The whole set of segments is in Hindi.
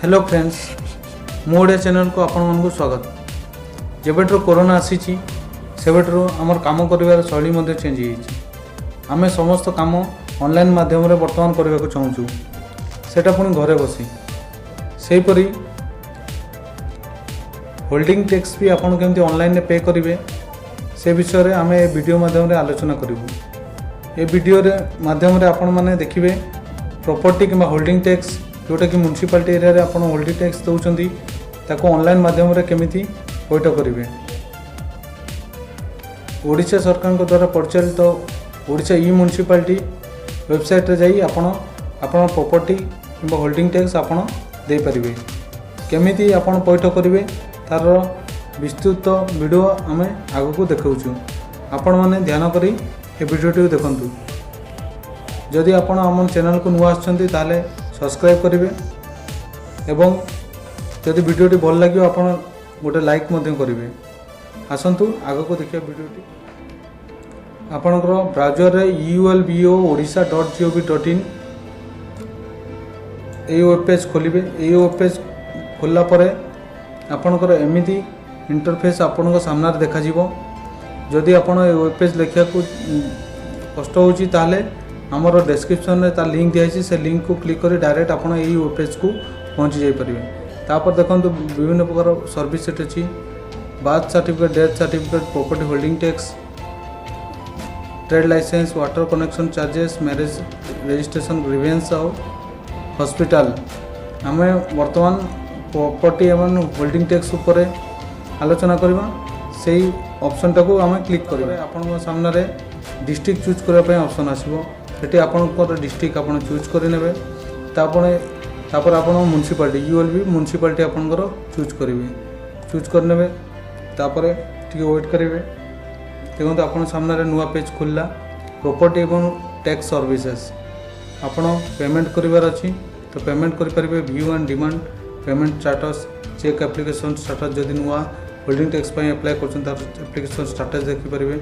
हेलो फ्रेंड्स मोड़े चैनल को आपण मन को स्वागत। जेबेठर कोरोना आसी सेबेठर आमर काम कर शैली चेंज हो आम समस्त काम ऑनलाइन माध्यम बर्तमान करने को चाहूँ सेटा पुणी घरे बसी सेहीपरि होल्डिंग टैक्स भी आपन केमती ऑनलाइन पे करेंगे से विषय में आम वीडियो माध्यम आलोचना करूँ। ये वीडियो माध्यम आपण मैंने देखिए प्रॉपर्टी कि होल्डिंग टैक्स जोटा कि म्युनिसिपालिटी एरिया रे आपण होल्डिंग टैक्स दौरान ताको ऑनलाइन माध्यम केमिति पैठ करेंगे। ओडिशा सरकार द्वारा परिचालित ओडिशा ई म्युनिसिपालिटी वेबसाइट रे जाई आपण प्रॉपर्टी कि होल्डिंग टैक्स आपण दे परिबे केमिति आपण पैठ करेंगे तार विस्तृत वीडियो आम आग को देखाऊँ। आपण मैंने ध्यान करी ये वीडियो देखंतु। जदि आपण आम चैनल को नुआ आछंती ताले सब्सक्राइब करेंगे एवं जदि वीडियोटी भल लगे आपण गोटे लाइक करेंगे। आसतु आग को देखिए वीडियोटी आपणकर ब्राउजर रे ulbo.odisha.gov.in ये वेब पेज खोलिबे। ये वेब पेज खोलला परे आपणकर एमिति इंटरफेस आपण सामने देखा जीवो। जदि आपण ये वेब पेज लिखा को कष्ट होची ताले आमर डिस्क्रिप्शन में तार लिंक दिखाई से लिंक को क्लिक कर डायरेक्ट आपड़ यही वेब पेज को पहुँची जापर। तापर देखो विभिन्न प्रकार सर्विस सेट अच्छी birth certificate death certificate property holding tax trade licence water connection charges marriage registration grievance और हॉस्पिटल आम बर्तमान प्रॉपर्टी एवं होल्डिंग टैक्स उपर आलोचना करवा से ऑप्शन टाको आम क्लिक करेंगे। आपण सामने डिस्ट्रिक्ट चूज करने ऑप्शन आसो ये आपंकर डिस्ट्रिक्ट आप चूज करेंगे। तापर आप म्युनिसिपालिटी यूएलबी म्युनिसिपालिटी आपंकर चूज करेंगे चूज करने तापर टी वेट करेंगे। देखो आप सामने नुआ पेज खोलला प्रॉपर्टी एवं टैक्स सर्विसेज आपड़ पेमेंट करार अच्छी तो पेमेंट करेंगे view and demand payment status check application status जदि नुआ होल्डिंग टैक्स अप्लाई कर स्टाटस देखिपारे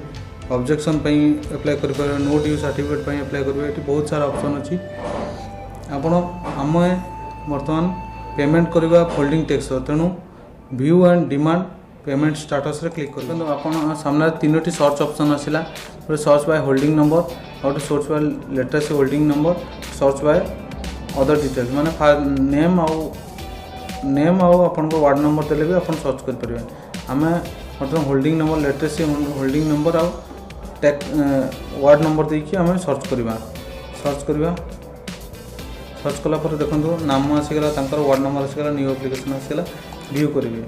ऑब्जेक्शन अप्लाई कर नो ड्यू सर्टिफिकेट अप्लाई करेंगे। ये बहुत सारा ऑप्शन अच्छी आपण आम बर्तमान पेमेंट करवा होल्डिंग टैक्स तेणु view and demand payment status रे क्लिक कर आप सामने तीनोटी सर्च ऑप्शन आसला सर्च बाय होल्डिंग नंबर और search by latest holding number search by other details माने नेम आउ आपन को वार्ड नंबर देले भी आप सर्च कर परिबे। आम मतलब holding number latest holding number आउ टैक्स वार्ड नंबर देखिए आम सर्च करवा सर्च कलापर देखो नाम आसीगला वार्ड नंबर आसीगला न्यू एप्लिकेशन आसीगला व्यू करेंगे।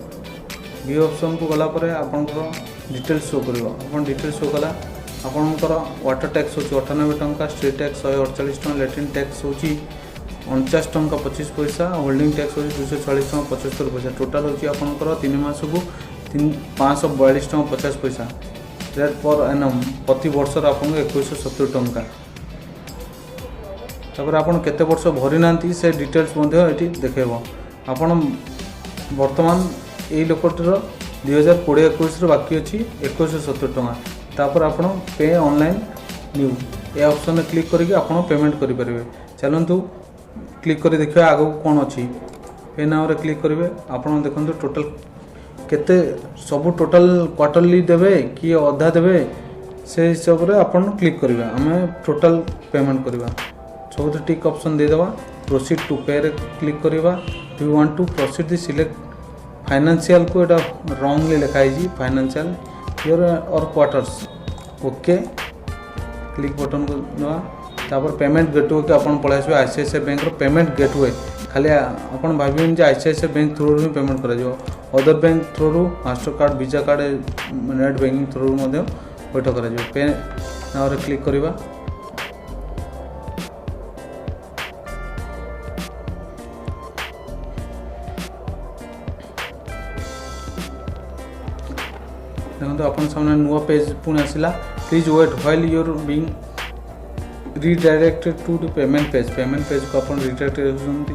व्यू ऑप्शन को गलापर आपंकर डिटेल्स शो कर आप डिटेल्स शो कला आपंकर वाटर टैक्स हो 98 टंका स्ट्रीट टैक्स 148 टंका लैट्रिन टैक्स हो 49 टंका 25 पैसा होल्डिंग टैक्स हो 240 टंका 75 पैसा टोटाल हो आपंकर 3 मास को 542 टंका 50 पैसा रेट पर एनम प्रति वर्ष आपको 2170 टंका। तापर आपन केते वर्ष भरी नांती से डिटेल्स ये देखेब। आपन वर्तमान यही लोकटर 2020-21 बाकी अच्छी 2170 टंका। तापर आपन पे ऑनलाइन न्यू ये ऑप्शन में क्लिक करके आपन पेमेंट करेंगे। चलतु क्लिक कर देखिए आग कौन अच्छी पे नाम रे क्लिक करेंगे। आपन देखो टोटल केते सब टोटल क्वार्टरली देवे कि अधा देवे से हिसाब से आपन क्लिक करेंगे। आम टोटल पेमेंट करवा सब टिक ऑप्शन देदेवा प्रोसीड टू पे रे क्लिक करवा। You want to proceed the select financial को एटा रॉन्गली लिखाई फाइनेंशियल ईयर और क्वार्टर्स ओके क्लिक बटन को दवा। तापर पेमेंट गेटवे के आपन पळै आसबे आईसीआईसीआई बैंक रो पेमेंट गेटवे खाली आपन भाबिन जे आईसीआईसीआई बैंक थ्रू ही पेमेंट करा जो other bank through Mastercard Visa card net banking through मध्य पैठ करा जो पे नाउ रे क्लिक करवा। देखो अपन सामने नुआ पेज पुणी आसला please wait while you're being redirected to the payment page को अपन रिडायरेक्ट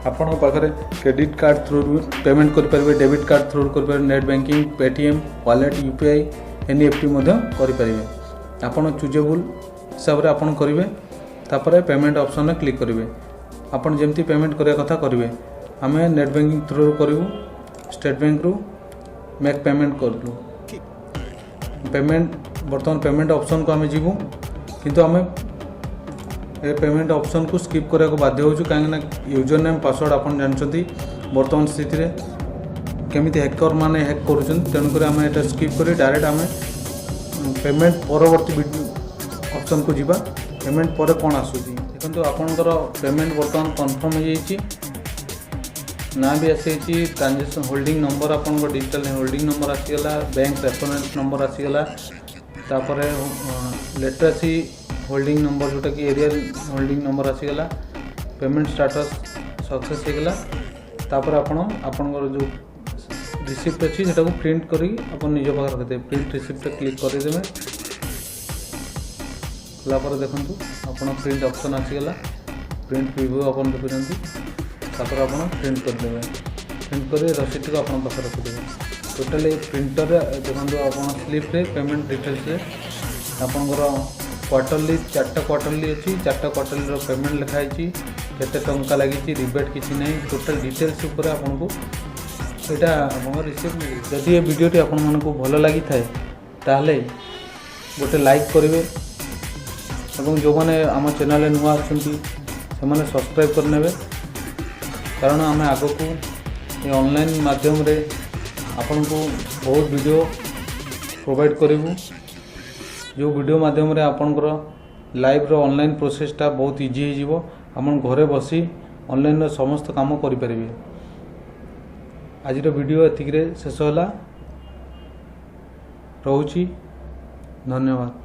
आपण पाखरे क्रेडिट कार्ड थ्रू पेमेंट कर परिबे डेबिट कार्ड थ्रू कर परिबे net banking Paytm wallet UPI NEFT मध्य कर परिबे। आपण चूजेबल हिसाब रे आपण करिवे तापर पेमेंट ऑप्शन में क्लिक करेंगे। आपन जमती पेमेंट करिया कथा करेंगे आम नेट बैंकिंग थ्रू करूँ स्टेट बैंक रु मेक पेमेंट करूँ पेमेंट बर्तमान पेमेंट ऑप्शन को आम जीवु किंतु आम ए पेमेंट ऑप्शन को स्किप करने को बाध्य होचु कहीं यूजर नेम पासवर्ड आपन जानछंती बर्तमान स्थिति रे केमिति हैकर माने हैक करूछन तेणुक आम एटा स्किप करी डायरेक्ट आम पेमेंट परवर्ती ऑप्शन को जीवा पेमेंट पर कौन आसूची देखो आपंकर पेमेंट बर्तमान कन्फर्म हो जाइए ना भी आसी ट्रांजेक्शन होल्डिंग नंबर आपन डिजिटल होल्डिंग नंबर आसीगला बैंक रेफरेंस नंबर आसीगला तापर लिटरेसी होल्डिंग नंबर जोटा कि एरिया होल्डिंग नंबर आसीगला पेमेंट स्टाटस सक्सेस होगला तापर आपणकर जो रिसिप्ट अच्छी से प्रिंट करी अपन निज पाखे रखिदे प्रिंट रिसिप्ट क्लिक करदेवे कलापर देखु आपन प्रिंट ऑप्शन आसीगला प्रिंट प्रिव्यू अपन देखुं तापर आपन प्रिंट करदेवे प्रिंट कर रसीद को आपन पाखे रखिदेवे टोटाल प्रिंटर देखो आपन स्लिप रे पेमेंट डिटेल्स रे आपनकर क्वार्टरली 4टा क्वार्टरली अच्छी 4टा क्वार्टरली पेमेंट लिखाई केते टंका लगी रिबेट किसी नहीं टोटाल डिटेल्स उपर आपको यहाँ आप रिसीव जदि ये वीडियोटी आपण मानक भल लगी थाए ताहले गोटे लाइक करेंगे और जो मैंने आम चैनल नुआ अच्छा से सब्सक्राइब करने कारण आम आग को ये ऑनलाइन माध्यम रे आपण को बहुत वीडियो प्रोवाइड करूँ जो वीडियो माध्यम रे आपणकर लाइव रो ऑनलाइन प्रोसेसटा बहुत इजी हो आपण घरे बसी ऑनलाइन रो समस्त काम करें आज वीडियो एतिक शेष होला। रोची धन्यवाद।